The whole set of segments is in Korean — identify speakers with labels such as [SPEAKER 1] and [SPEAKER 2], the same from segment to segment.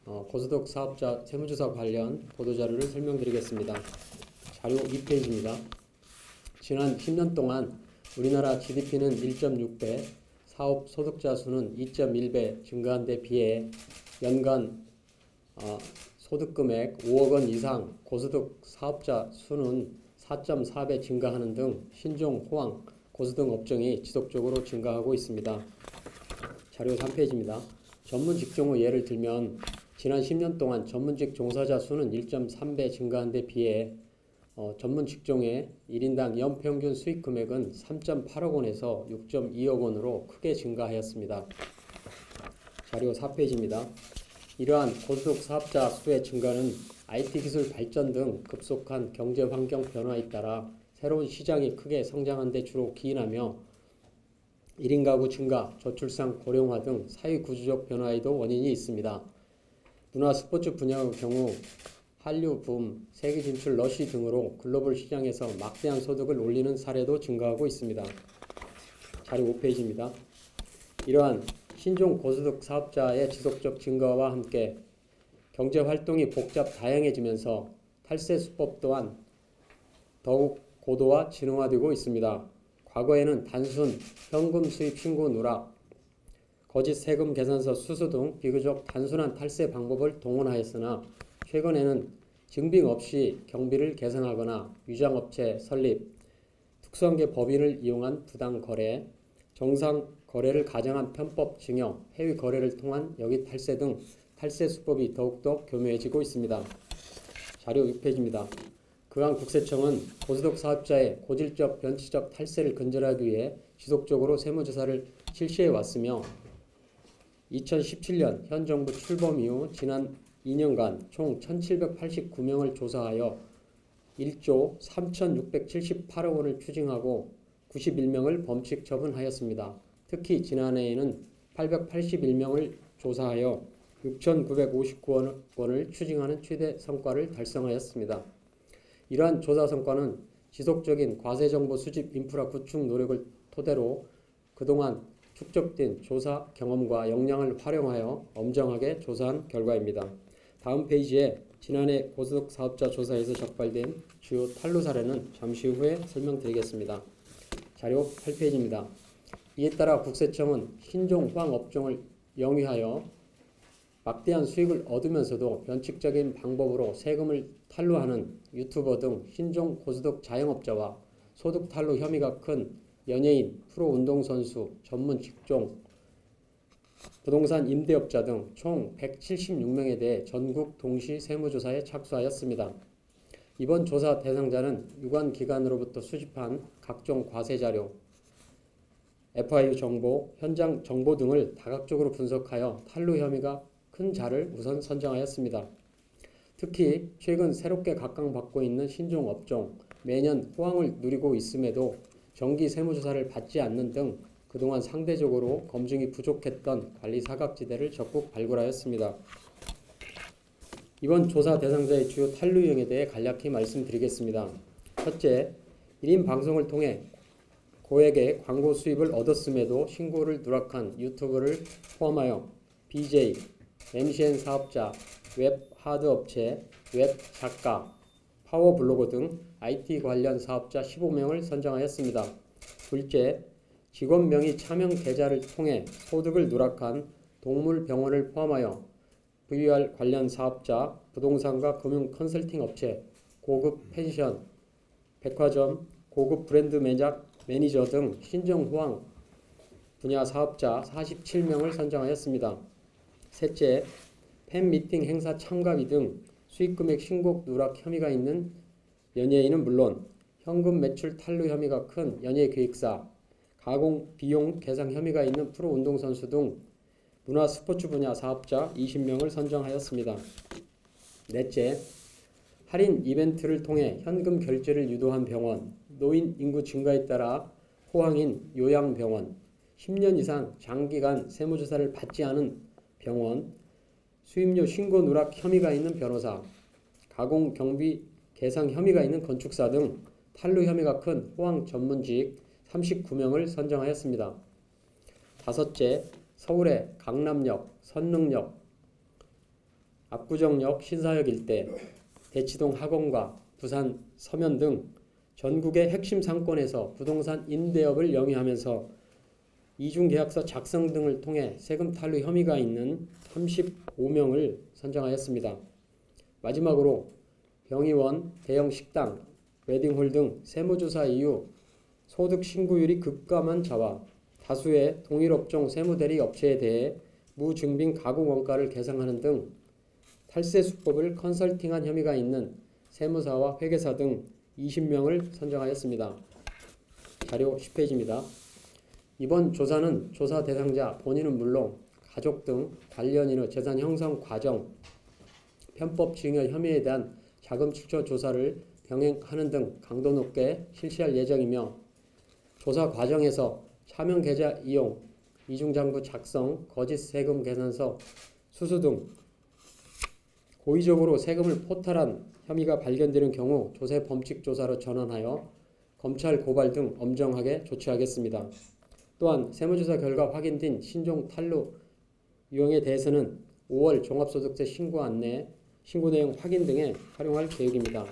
[SPEAKER 1] 고소득 사업자 세무조사 관련 보도자료를 설명드리겠습니다. 자료 2페이지입니다. 지난 10년 동안 우리나라 GDP는 1.6배, 사업 소득자 수는 2.1배 증가한 데 비해 연간 소득금액 5억 원 이상 고소득 사업자 수는 4.4배 증가하는 등 신종, 호황, 고수 등 업종이 지속적으로 증가하고 있습니다. 자료 3페이지입니다. 전문 직종의 예를 들면 지난 10년 동안 전문직 종사자 수는 1.3배 증가한 데 비해 전문 직종의 1인당 연평균 수익 금액은 3.8억 원에서 6.2억 원으로 크게 증가하였습니다. 자료 4페이지입니다. 이러한 고소득 사업자 수의 증가는 IT 기술 발전 등 급속한 경제 환경 변화에 따라 새로운 시장이 크게 성장한 데 주로 기인하며 1인 가구 증가, 저출산 고령화 등 사회 구조적 변화에도 원인이 있습니다. 문화 스포츠 분야의 경우 한류 붐, 세계 진출 러시 등으로 글로벌 시장에서 막대한 소득을 올리는 사례도 증가하고 있습니다. 자료 5페이지입니다. 이러한 신종 고소득 사업자의 지속적 증가와 함께 경제활동이 복잡 다양해지면서 탈세 수법 또한 더욱 고도화 진흥화되고 있습니다. 과거에는 단순 현금 수입 신고 누락, 거짓 세금 계산서 수수 등 비교적 단순한 탈세 방법을 동원하였으나 최근에는 증빙 없이 경비를 계산하거나 위장업체 설립, 특수한계 법인을 이용한 부당거래, 정상 거래를 가정한 편법 증여, 해외 거래를 통한 여기 탈세 등 탈세 수법이 더욱더 교묘해지고 있습니다. 자료 6페이지입니다. 국세청은 고소득 사업자의 고질적 변칙적 탈세를 근절하기 위해 지속적으로 세무조사를 실시해 왔으며 2017년 현 정부 출범 이후 지난 2년간 총 1789명을 조사하여 1조 3678억 원을 추징하고 91명을 범칙 처분하였습니다. 특히 지난해에는 881명을 조사하여 6,959억 원을 추징하는 최대 성과를 달성하였습니다. 이러한 조사 성과는 지속적인 과세정보 수집 인프라 구축 노력을 토대로 그동안 축적된 조사 경험과 역량을 활용하여 엄정하게 조사한 결과입니다. 다음 페이지에 지난해 고소득 사업자 조사에서 적발된 주요 탈루 사례는 잠시 후에 설명드리겠습니다. 자료 8페이지입니다. 이에 따라 국세청은 신종 호황 업종을 영위하여 막대한 수익을 얻으면서도 변칙적인 방법으로 세금을 탈루하는 유튜버 등 신종 고소득 자영업자와 소득 탈루 혐의가 큰 연예인, 프로운동선수, 전문 직종, 부동산 임대업자 등 총 176명에 대해 전국 동시 세무조사에 착수하였습니다. 이번 조사 대상자는 유관기관으로부터 수집한 각종 과세자료, FIU 정보, 현장 정보 등을 다각적으로 분석하여 탈루 혐의가 큰 자를 우선 선정하였습니다. 특히 최근 새롭게 각광받고 있는 신종 업종, 매년 호황을 누리고 있음에도 정기 세무조사를 받지 않는 등 그동안 상대적으로 검증이 부족했던 관리 사각지대를 적극 발굴하였습니다. 이번 조사 대상자의 주요 탈루 유형에 대해 간략히 말씀드리겠습니다. 첫째, 1인 방송을 통해 고액의 광고 수입을 얻었음에도 신고를 누락한 유튜브를 포함하여 BJ, MCN 사업자, 웹 하드 업체, 웹 작가, 파워블로거 등 IT 관련 사업자 15명을 선정하였습니다. 둘째, 직원 명의 차명 계좌를 통해 소득을 누락한 동물병원을 포함하여 VR 관련 사업자, 부동산과 금융 컨설팅 업체, 고급 펜션, 백화점, 고급 브랜드 매니저 등 신종 호황 분야 사업자 47명을 선정하였습니다. 셋째, 팬미팅 행사 참가비 등 수익금액 신고 누락 혐의가 있는 연예인은 물론 현금 매출 탈루 혐의가 큰 연예기획사, 가공 비용 계상 혐의가 있는 프로운동선수 등 문화 스포츠 분야 사업자 20명을 선정하였습니다. 넷째, 할인 이벤트를 통해 현금 결제를 유도한 병원, 노인 인구 증가에 따라 호황인 요양병원, 10년 이상 장기간 세무조사를 받지 않은 병원, 수임료 신고 누락 혐의가 있는 변호사, 가공 경비 계상 혐의가 있는 건축사 등 탈루 혐의가 큰 호황 전문직 39명을 선정하였습니다. 다섯째, 서울의 강남역, 선릉역, 압구정역 신사역 일대, 대치동 학원과 부산 서면 등 전국의 핵심 상권에서 부동산 임대업을 영위하면서 이중계약서 작성 등을 통해 세금 탈루 혐의가 있는 35명을 선정하였습니다. 마지막으로 병의원, 대형 식당, 웨딩홀 등 세무조사 이후 소득 신고율이 급감한 자와 다수의 동일업종 세무대리 업체에 대해 무증빙 가공 원가를 계상하는 등 탈세 수법을 컨설팅한 혐의가 있는 세무사와 회계사 등 20명을 선정하였습니다. 자료 10페이지입니다. 이번 조사는 조사 대상자 본인은 물론 가족 등 관련인의 재산 형성 과정, 편법 증여 혐의에 대한 자금 출처 조사를 병행하는 등 강도 높게 실시할 예정이며 조사 과정에서 차명 계좌 이용, 이중장부 작성, 거짓 세금 계산서 수수 등 고의적으로 세금을 포탈한 혐의가 발견되는 경우 조세 범칙 조사로 전환하여 검찰 고발 등 엄정하게 조치하겠습니다. 또한 세무조사 결과 확인된 신종 탈루 유형에 대해서는 5월 종합소득세 신고 안내, 신고 내용 확인 등에 활용할 계획입니다.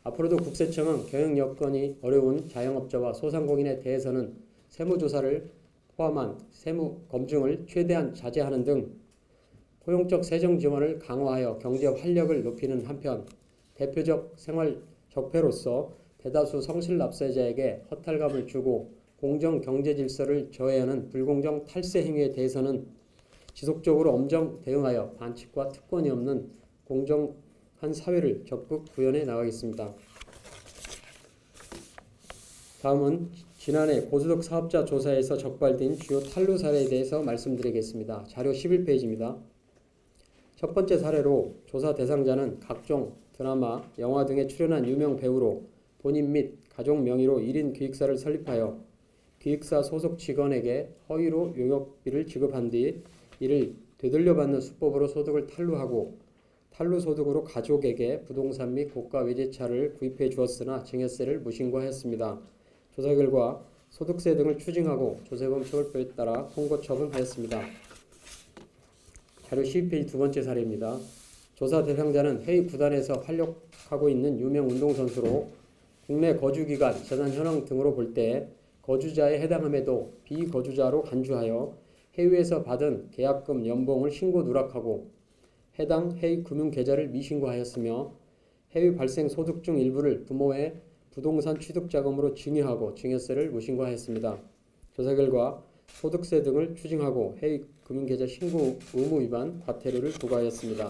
[SPEAKER 1] 앞으로도 국세청은 경영 여건이 어려운 자영업자와 소상공인에 대해서는 세무조사를 포함한 세무 검증을 최대한 자제하는 등 포용적 세정 지원을 강화하여 경제 활력을 높이는 한편 대표적 생활 적폐로서 대다수 성실 납세자에게 허탈감을 주고 공정 경제 질서를 저해하는 불공정 탈세 행위에 대해서는 지속적으로 엄정 대응하여 반칙과 특권이 없는 공정한 사회를 적극 구현해 나가겠습니다. 다음은 지난해 고소득 사업자 조사에서 적발된 주요 탈루 사례에 대해서 말씀드리겠습니다. 자료 11페이지입니다. 첫 번째 사례로 조사 대상자는 각종 드라마, 영화 등에 출연한 유명 배우로 본인 및 가족 명의로 1인 기획사를 설립하여 기획사 소속 직원에게 허위로 용역비를 지급한 뒤 이를 되돌려받는 수법으로 소득을 탈루하고 탈루 소득으로 가족에게 부동산 및 고가 외제차를 구입해 주었으나 증여세를 무신고하였습니다. 조사 결과 소득세 등을 추징하고 조세범 처벌법에 따라 통고 처분하였습니다. 자료 12페이지 두 번째 사례입니다. 조사 대상자는 해외 구단에서 활약하고 있는 유명 운동선수로 국내 거주기간, 재산 현황 등으로 볼 때 거주자에 해당함에도 비거주자로 간주하여 해외에서 받은 계약금 연봉을 신고 누락하고 해당 해외 금융계좌를 미신고하였으며 해외 발생 소득 중 일부를 부모의 부동산 취득자금으로 증여하고 증여세를 무신고하였습니다. 조사 결과 소득세 등을 추징하고 해외 금융계좌 신고 의무 위반 과태료를 부과하였습니다.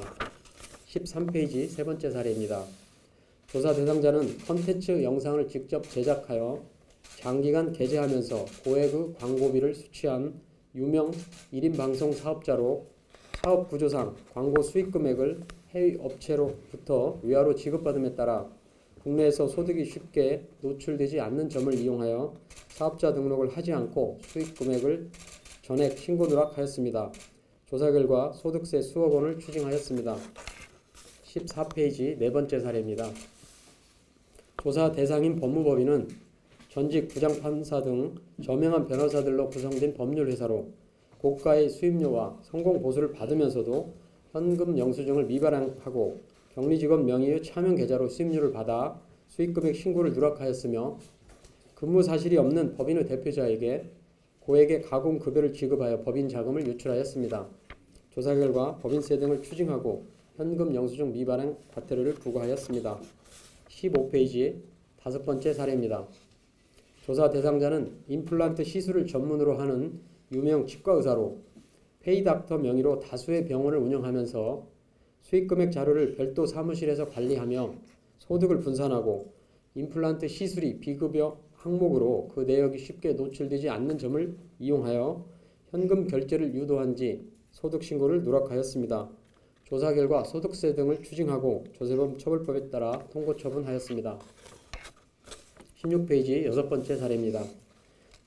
[SPEAKER 1] 13페이지 세 번째 사례입니다. 조사 대상자는 컨텐츠 영상을 직접 제작하여 장기간 게재하면서 고액의 광고비를 수취한 유명 1인 방송 사업자로 사업 구조상 광고 수익 금액을 해외 업체로부터 외화로 지급받음에 따라 국내에서 소득이 쉽게 노출되지 않는 점을 이용하여 사업자 등록을 하지 않고 수익 금액을 전액 신고 누락하였습니다. 조사 결과 소득세 수억 원을 추징하였습니다. 14페이지 네 번째 사례입니다. 조사 대상인 법무법인은 전직 부장판사 등 저명한 변호사들로 구성된 법률회사로 고가의 수임료와 성공 보수를 받으면서도 현금 영수증을 미발행하고 격리직원 명의의 차명 계좌로 수임료를 받아 수익금액 신고를 누락하였으며 근무 사실이 없는 법인의 대표자에게 고액의 가공급여를 지급하여 법인 자금을 유출하였습니다. 조사 결과 법인세 등을 추징하고 현금 영수증 미발행 과태료를 부과하였습니다. 15페이지 다섯 번째 사례입니다. 조사 대상자는 임플란트 시술을 전문으로 하는 유명 치과의사로 페이닥터 명의로 다수의 병원을 운영하면서 수익금액 자료를 별도 사무실에서 관리하며 소득을 분산하고 임플란트 시술이 비급여 항목으로 그 내역이 쉽게 노출되지 않는 점을 이용하여 현금 결제를 유도한 지 소득신고를 누락하였습니다. 조사 결과 소득세 등을 추징하고 조세범 처벌법에 따라 통고 처분하였습니다. 16페이지 여섯 번째 사례입니다.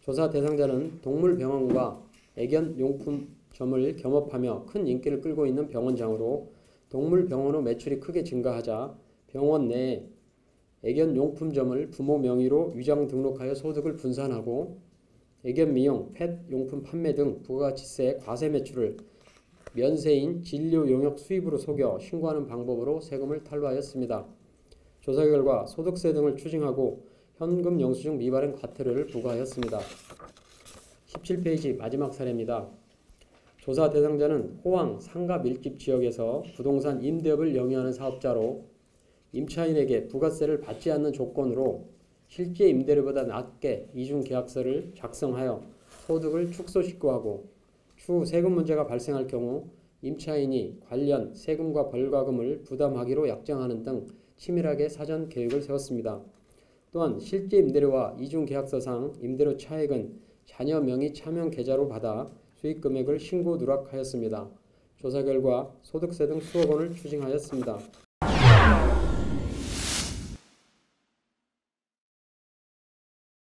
[SPEAKER 1] 조사 대상자는 동물병원과 애견용품점을 겸업하며 큰 인기를 끌고 있는 병원장으로 동물병원의 매출이 크게 증가하자 병원 내에 애견용품점을 부모 명의로 위장 등록하여 소득을 분산하고 애견미용, 펫용품 판매 등 부가가치세 과세 매출을 면세인 진료 용역 수입으로 속여 신고하는 방법으로 세금을 탈루하였습니다. 조사 결과 소득세 등을 추징하고 현금 영수증 미발행 과태료를 부과하였습니다. 17페이지 마지막 사례입니다. 조사 대상자는 호황 상가 밀집 지역에서 부동산 임대업을 영위하는 사업자로 임차인에게 부가세를 받지 않는 조건으로 실제 임대료보다 낮게 이중계약서를 작성하여 소득을 축소시키고 추후 세금 문제가 발생할 경우 임차인이 관련 세금과 벌과금을 부담하기로 약정하는 등 치밀하게 사전 계획을 세웠습니다. 또한 실제 임대료와 이중계약서상 임대료 차액은 자녀 명의 차명 계좌로 받아 수익금액을 신고 누락하였습니다. 조사 결과 소득세 등 수억 원을 추징하였습니다.